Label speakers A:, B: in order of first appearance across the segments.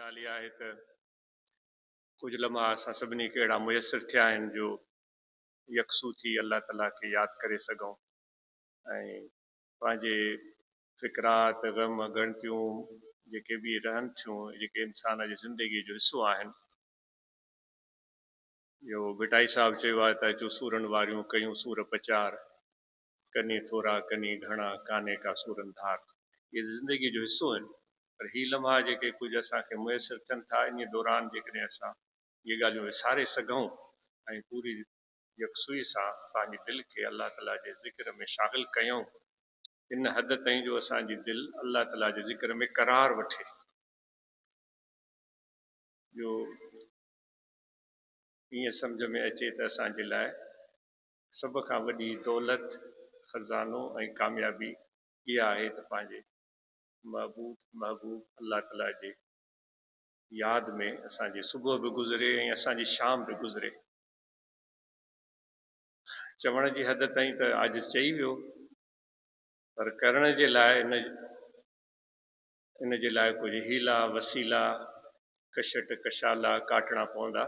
A: ॻाल्हि इहा आहे त कुझु लम्हा असां सभिनी खे अहिड़ा मुयसरु थिया आहिनि जो यकसू थी अल्लाह ताला खे यादि करे सघूं ऐं पंहिंजे फ़िक्रात ग़म ॻणतियूं जेके बि रहनि थियूं जेके इंसान जी ज़िंदगीअ जो हिसो आहिनि। इहो भिटाई साहिबु चयो आहे त अचो सूरनि वारियूं कयूं सूर पचार, कनी थोरा कनी घणा कान्हे का सूरनि धार। इहे ज़िंदगीअ जो हिसो आहिनि, पर ही लम्हा जेके कुझु असांखे मुयसरु थियनि था इन दौरान जेकॾहिं असां इहे ॻाल्हियूं विसारे सघूं ऐं पूरी यकसुई सां पंहिंजी दिलि खे अल्लाह ताला जे ज़िक्र में शागिल कयूं, इन हद ताईं जो असांजी दिलि अल्लाह ताला जे ज़िक्र में करार वठे। जो ईअं सम्झ में अचे त असांजे लाइ सभ खां वॾी दौलत ख़ज़ानो ऐं कामयाबी इहा आहे त पंहिंजे महबूब अल्लाह ताला जे यादि में असांजी सुबुह बि गुज़रे ऐं असांजी शाम बि गुज़रे। चवण जी हद ताईं त अॼु चई वियो, पर करण जे लाइ इन जे लाइ कुझु हीला वसीला कशट कशाला काटणा पवंदा,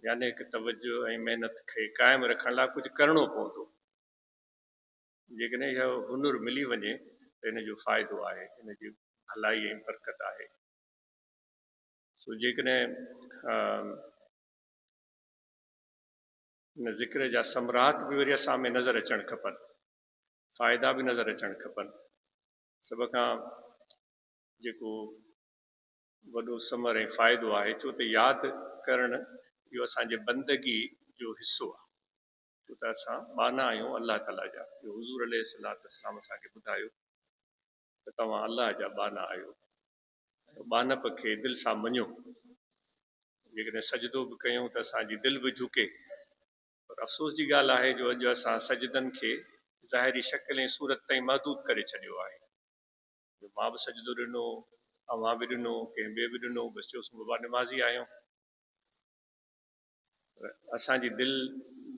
A: यानी कि तवजो ऐं महिनत खे क़ाइमु रखण लाइ कुझु करिणो पवंदो। जेकॾहिं इहो हुनुरु मिली वञे त इन जो फ़ाइदो आहे, इन जी भलाई ऐं बरकत आहे। सो जेकॾहिं इन ज़िक्र जा समरात बि वरी असां में नज़र अचणु खपनि, फ़ाइदा बि नज़र अचणु खपनि। सभ खां जेको वॾो समर ऐं फ़ाइदो आहे छो त यादि करणु इहो असांजे बंदगी जो हिसो आहे, छो त असां बाना आहियूं अल्लाह ताला जा। इहो हुज़ूर अलैहिस्सलाम असांखे ॿुधायो त तव्हां अल्लाह जा बाना आहियो, बानप खे दिलि सां मञो। जेकॾहिं सजदो बि कयूं त असांजी दिलि बि झुके, पर अफ़सोस जी ॻाल्हि आहे जो अॼु असां सजदनि खे ज़ाहिरी शकिल ऐं सूरत ताईं महदूद करे छॾियो आहे। मां बि सजदो ॾिनो, अवां बि ॾिनो, कंहिं ॿिए बि ॾिनो, बसि चयोसि बाबा निमाज़ी आहियूं। असांजी दिलि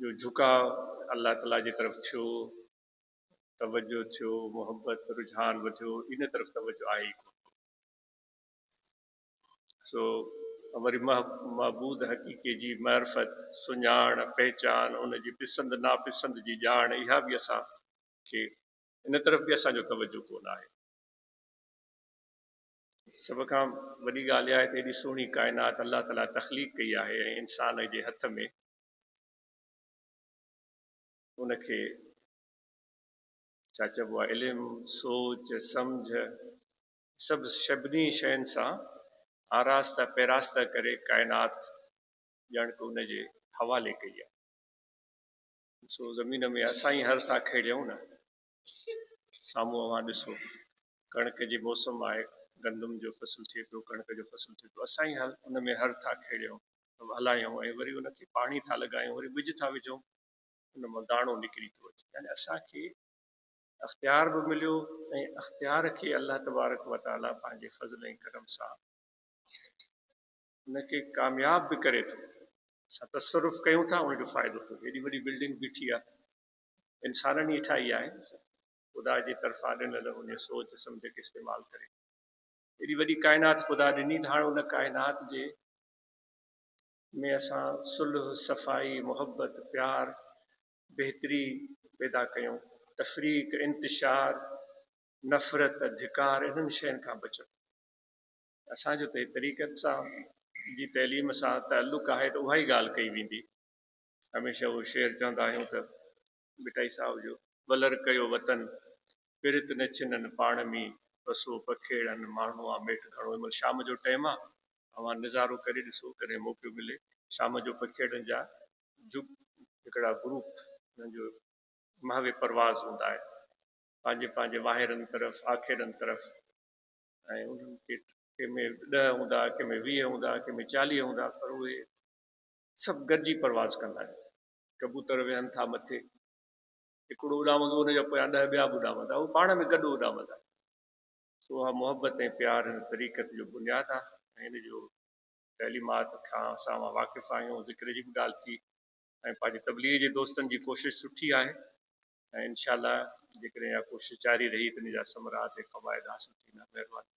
A: जो झुकाव अल्लाह ताला जी तरफ़ थियो, तवजो थियो, मोहबत रुझान वधियो, इन तरफ़ तवजो आहे ई कोन। सो वरी महबूद हक़ीक़े जी मारिफत सुञाण पहचान, उनजी पसंदि नापसंदि जी ॼाण, इहा बि असांखे इन तरफ़ बि असांजो तवजो कोन आहे। सभ खां वॾी ॻाल्हि इहा आहे त एॾी सुहिणी काइनात अल्लाह ताला तख़लीक़ कई आहे ऐं इंसान जे हथ में उनखे छा चइबो आहे इल्मु सोच सम्झ सभु सभिनी शयुनि सां आरास्ता पैरास्ता करे काइनात ॼण को उनजे हवाले कई आहे। सो ज़मीन में असां ई हर था खेड़ियूं न, साम्हूं अवां ॾिसो कणिक जी मौसम आहे, गंदम जो फ़सुलु थिए पियो, कणिक जो फ़सुलु थिए पियो, असां ई उन में हर था खेड़ियूं हलायूं ऐं वरी उनखे पाणी था लॻायूं, वरी ॿिज था विझूं, उन मां दाणो निकिरी थो अचे। यानी असांखे अख़्तियार बि मिलियो ऐं अख़्तियार खे अल्लाह तबारक व तआला पंहिंजे फज़ल ऐं करम सां उनखे कामयाब बि करे थो। असां तसरुफ़ कयूं था, उनजो फ़ाइदो थो। एॾी वॾी बिल्डिंग बीठी आहे, इंसाननि ई ठाही आहे, ख़ुदा जी तरफ़ां ॾिनल उन सोच सम्झ खे इस्तेमालु करे एॾी वॾी काइनात ख़ुदा ॾिनी त हाणे उन काइनात जे में असां सुलह सफ़ाई मोहबत प्यार बहितरी पैदा कयूं, तफ़रीक इंतिशार नफ़रत धिकार इन्हनि शयुनि खां बचूं। असांजो त तरीक़त सां जी तइलीम सां ताल्लुक़ आहे त उहा ई ॻाल्हि कई वेंदी। हमेशह उहो शेर चवंदा आहियूं त भिटाई साहिब जो, वलर कयो वतन पिरित न छिननि पाण में, बसो पखेड़नि माण्हू आहे मेठ घणो। हिन महिल शाम जो टाइम आहे, अवां नज़ारो करे ॾिसो कॾहिं मौक़ो मिले, शाम जो पखेड़नि जा हिकिड़ा ग्रुप हुननि जो महवे परवाज़ हूंदा आहे पंहिंजे पंहिंजे वाहिरनि तरफ़ आख़िरनि तरफ़, ऐं उन्हनि खे कंहिंमें 10 हूंदा, कंहिंमें 20 हूंदा, कंहिंमें 40 हूंदा, पर उहे सभु गॾिजी परवाज़ कंदा आहिनि। कबूतर वेहनि था मथे, हिकिड़ो उॾामंदो उनजा पोयां 10 ॿिया बि उॾामंदा, उहे पाण में गॾु उॾामंदा। सो उहा मोहबत ऐं प्यार हिन तरीक़त जो बुनियादु आहे ऐं हिन जो तइलीमात खां असां वाक़िफ़ आहियूं। ज़िक्र जी बि ॻाल्हि थी ऐं पंहिंजे तबलीग जे दोस्तनि जी कोशिशि सुठी आहे ऐं इंशा अल्लाह जेकॾहिं इहा कोशिशि जारी रही त इन जा समरात ऐं फ़वाइद हासिलु थींदा। महिरबानी।